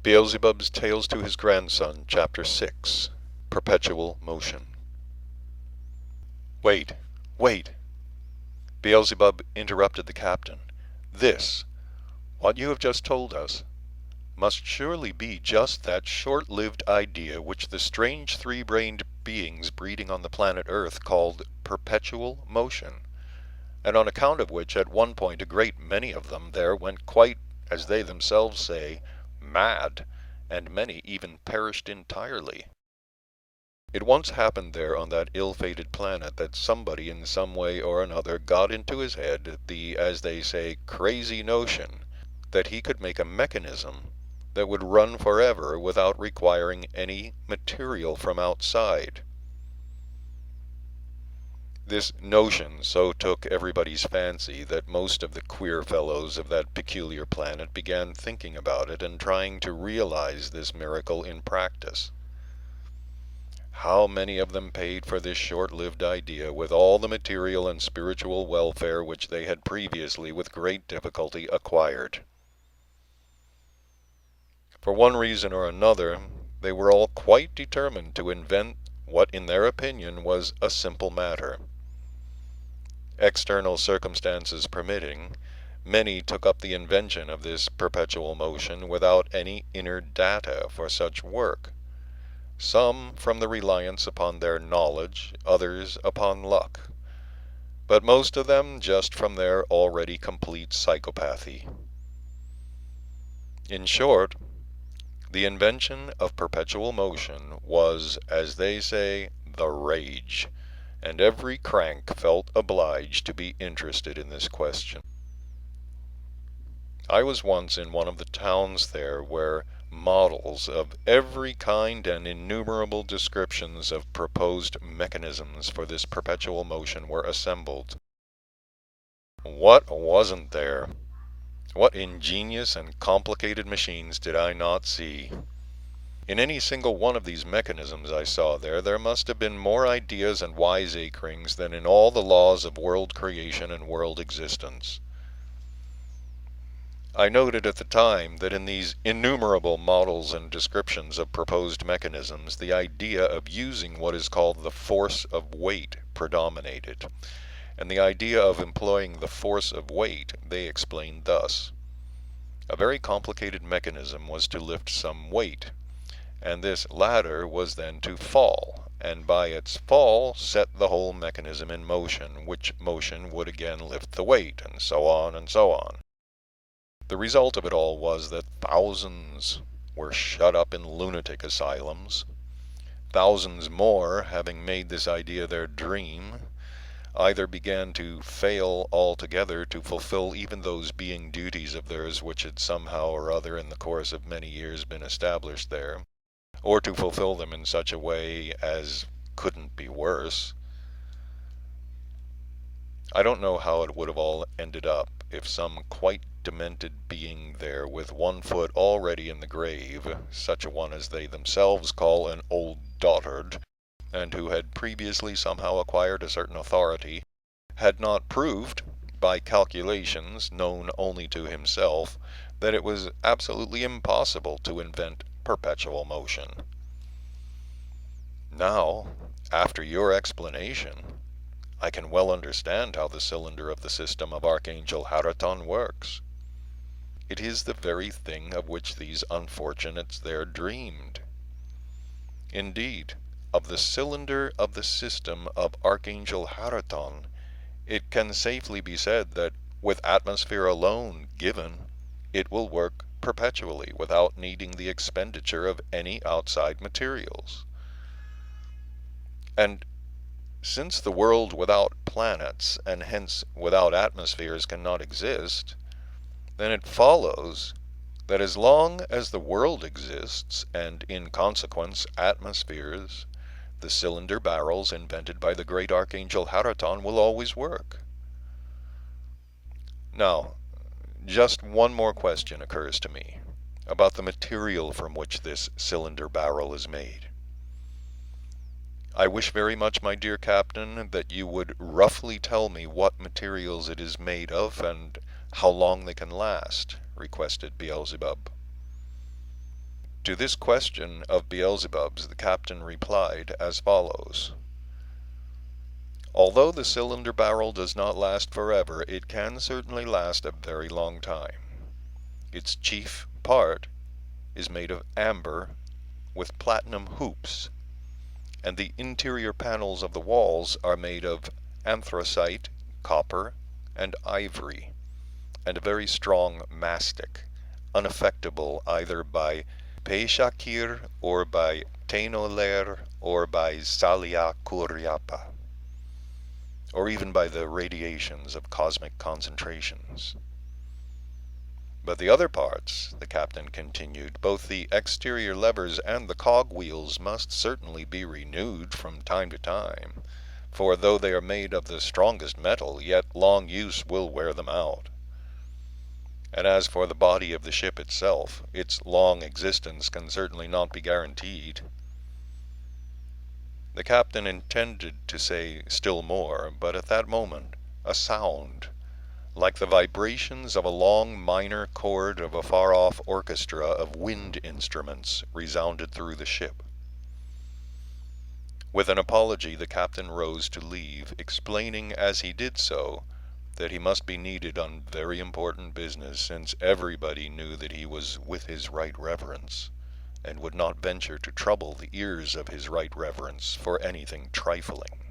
Beelzebub's Tales to His Grandson, Chapter 6, Perpetual Motion. Wait, wait! Beelzebub interrupted the captain. What you have just told us, must surely be just that short-lived idea which the strange three-brained beings breeding on the planet Earth called Perpetual Motion, and on account of which at one point a great many of them there went quite, as they themselves say, mad, and many even perished entirely. It once happened there on that ill-fated planet that somebody in some way or another got into his head the, as they say, crazy notion that he could make a mechanism that would run forever without requiring any material from outside. This notion so took everybody's fancy that most of the queer fellows of that peculiar planet began thinking about it and trying to realize this miracle in practice. How many of them paid for this short-lived idea with all the material and spiritual welfare which they had previously with great difficulty acquired? For one reason or another, they were all quite determined to invent what in their opinion was a simple matter. External circumstances permitting, many took up the invention of this perpetual motion without any inner data for such work. Some from the reliance upon their knowledge, others upon luck, but most of them just from their already complete psychopathy. In short, the invention of perpetual motion was, as they say, the rage, and every crank felt obliged to be interested in this question. I was once in one of the towns there where models of every kind and innumerable descriptions of proposed mechanisms for this perpetual motion were assembled. What wasn't there? What ingenious and complicated machines did I not see? In any single one of these mechanisms I saw there must have been more ideas and wiseacrings than in all the laws of world creation and world existence. I noted at the time that in these innumerable models and descriptions of proposed mechanisms, the idea of using what is called the force of weight predominated, and the idea of employing the force of weight they explained thus. A very complicated mechanism was to lift some weight, and this latter was then to fall, and by its fall set the whole mechanism in motion, which motion would again lift the weight, and so on and so on. The result of it all was that thousands were shut up in lunatic asylums. Thousands more, having made this idea their dream, either began to fail altogether to fulfill even those being duties of theirs which had somehow or other in the course of many years been established there, or to fulfill them in such a way as couldn't be worse. I don't know how it would have all ended up if some quite demented being there with one foot already in the grave, such a one as they themselves call an old dotard, and who had previously somehow acquired a certain authority, had not proved, by calculations known only to himself, that it was absolutely impossible to invent perpetual motion. Now, after your explanation, I can well understand how the cylinder of the system of Archangel Haraton works. It is the very thing of which these unfortunates there dreamed. Indeed, of the cylinder of the system of Archangel Haraton, it can safely be said that with atmosphere alone given, it will work perpetually without needing the expenditure of any outside materials. And since the world without planets, and hence without atmospheres, cannot exist, then it follows that as long as the world exists, and in consequence atmospheres, the cylinder barrels invented by the great Archangel Haraton will always work. Now, just one more question occurs to me about the material from which this cylinder barrel is made. I wish very much, my dear Captain, that you would roughly tell me what materials it is made of and how long they can last, requested Beelzebub. To this question of Beelzebub's the captain replied as follows. Although the cylinder barrel does not last forever, it can certainly last a very long time. Its chief part is made of amber with platinum hoops, and the interior panels of the walls are made of anthracite, copper, and ivory, and a very strong mastic, unaffectable either by Peishakir or by Tenoler or by Salia Kuryapa, or even by the radiations of cosmic concentrations. But the other parts, the captain continued, both the exterior levers and the cogwheels must certainly be renewed from time to time, for though they are made of the strongest metal, yet long use will wear them out. And as for the body of the ship itself, its long existence can certainly not be guaranteed. The captain intended to say still more, but at that moment a sound, like the vibrations of a long minor chord of a far-off orchestra of wind instruments, resounded through the ship. With an apology, the captain rose to leave, explaining as he did so that he must be needed on very important business, since everybody knew that he was with his right reverence, and would not venture to trouble the ears of his right reverence for anything trifling.